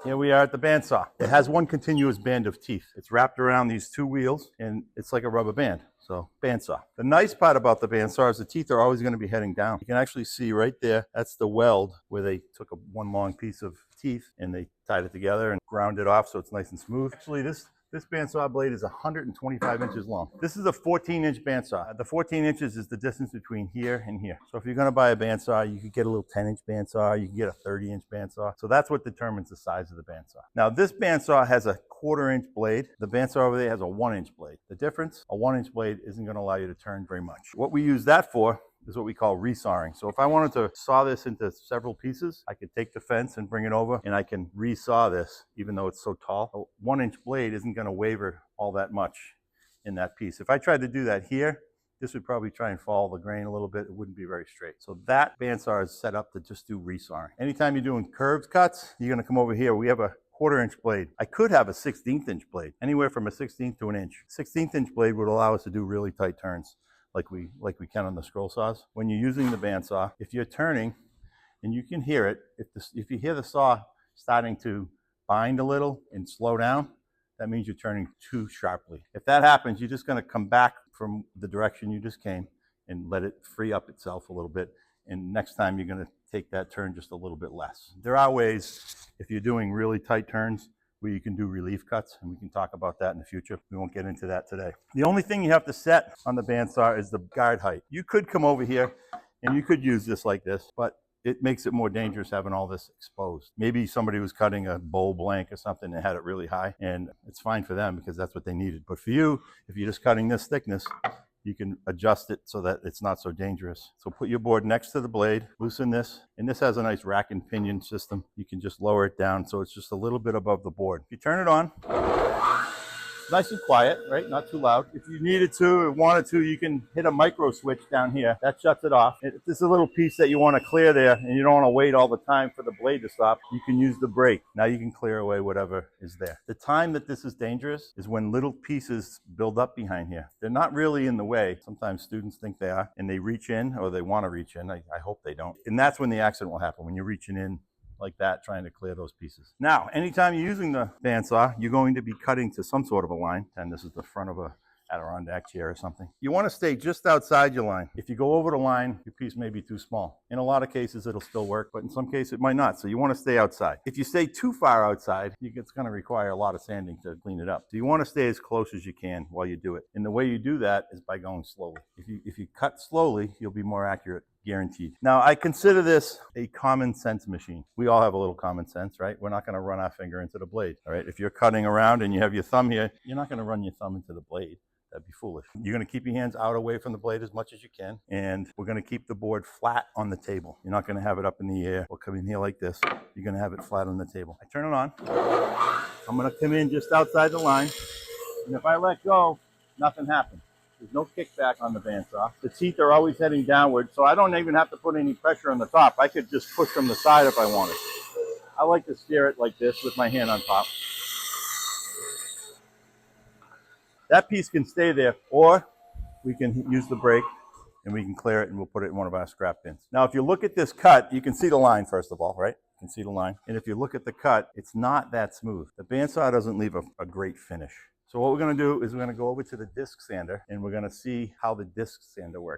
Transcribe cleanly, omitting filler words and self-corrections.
Here we are at the bandsaw. It has one continuous band of teeth. It's wrapped around these two wheels and it's like a rubber band. So bandsaw. The nice part about the bandsaw is the teeth are always going to be heading down. You can actually see right there, that's the weld where they took one long piece of teeth and they tied it together and ground it off so it's nice and smooth. Actually, this bandsaw blade is 125 inches long. This is a 14-inch bandsaw. The 14 inches is the distance between here and here. So if you're going to buy a bandsaw, you could get a little 10-inch bandsaw, you can get a 30-inch bandsaw. So that's what determines the size of the bandsaw. Now this bandsaw has a 1/4-inch blade. The bandsaw over there has a 1-inch blade. The difference, a 1-inch blade isn't going to allow you to turn very much. What we use that for is what we call resawing. So if I wanted to saw this into several pieces, I could take the fence and bring it over and I can resaw this, even though it's so tall. A 1-inch blade isn't going to waver all that much in that piece. If I tried to do that here, this would probably try and follow the grain a little bit. It wouldn't be very straight. So that bandsaw is set up to just do resawing. Anytime you're doing curved cuts, you're going to come over here. We have a 1/4-inch blade. I could have a 1/16-inch blade, anywhere from a 1/16 to an inch. 1/16-inch blade would allow us to do really tight turns, like we can on the scroll saws. When you're using the bandsaw, if you're turning, and you can hear it, if you hear the saw starting to bind a little and slow down, that means you're turning too sharply. If that happens, you're just going to come back from the direction you just came and let it free up itself a little bit. And next time you're going to take that turn just a little bit less. There are ways, if you're doing really tight turns, where you can do relief cuts, and we can talk about that in the future. We won't get into that today. The only thing you have to set on the bandsaw is the guard height. You could come over here and you could use this like this, but it makes it more dangerous having all this exposed. Maybe somebody was cutting a bowl blank or something and had it really high, and it's fine for them because that's what they needed. But for you, if you're just cutting this thickness, you can adjust it so that it's not so dangerous. So put your board next to the blade, loosen this, and this has a nice rack and pinion system. You can just lower it down so it's just a little bit above the board. If you turn it on, nice and quiet, right? Not too loud. If you needed to or wanted to, you can hit a micro switch down here. That shuts it off. If there's a little piece that you want to clear there and you don't want to wait all the time for the blade to stop, you can use the brake. Now you can clear away whatever is there. The time that this is dangerous is when little pieces build up behind here. They're not really in the way. Sometimes students think they are, and they reach in, or they want to reach in. I hope they don't. And that's when the accident will happen, when you're reaching in like that, trying to clear those pieces. Now, anytime you're using the bandsaw, you're going to be cutting to some sort of a line, and this is the front of a Adirondack chair or something. You want to stay just outside your line. If you go over the line, your piece may be too small. In a lot of cases, it'll still work, but in some cases, it might not. So you want to stay outside. If you stay too far outside, it's going to require a lot of sanding to clean it up. So you want to stay as close as you can while you do it. And the way you do that is by going slowly. If you cut slowly, you'll be more accurate. Guaranteed. Now, I consider this a common sense machine. We all have a little common sense, right? We're not going to run our finger into the blade, all right? If you're cutting around and you have your thumb here, you're not going to run your thumb into the blade. That'd be foolish. You're going to keep your hands out away from the blade as much as you can, and we're going to keep the board flat on the table. You're not going to have it up in the air or come in here like this. You're going to have it flat on the table. I turn it on. I'm going to come in just outside the line, and if I let go, nothing happens. There's no kickback on the bandsaw. The teeth are always heading downward, so I don't even have to put any pressure on the top. I could just push from the side if I wanted. I like to steer it like this with my hand on top. That piece can stay there, or we can use the brake and we can clear it and we'll put it in one of our scrap bins. Now, if you look at this cut, you can see the line first of all, right? You can see the line. And if you look at the cut, it's not that smooth. The bandsaw doesn't leave a great finish. So what we're going to do is we're going to go over to the disc sander and we're going to see how the disc sander works.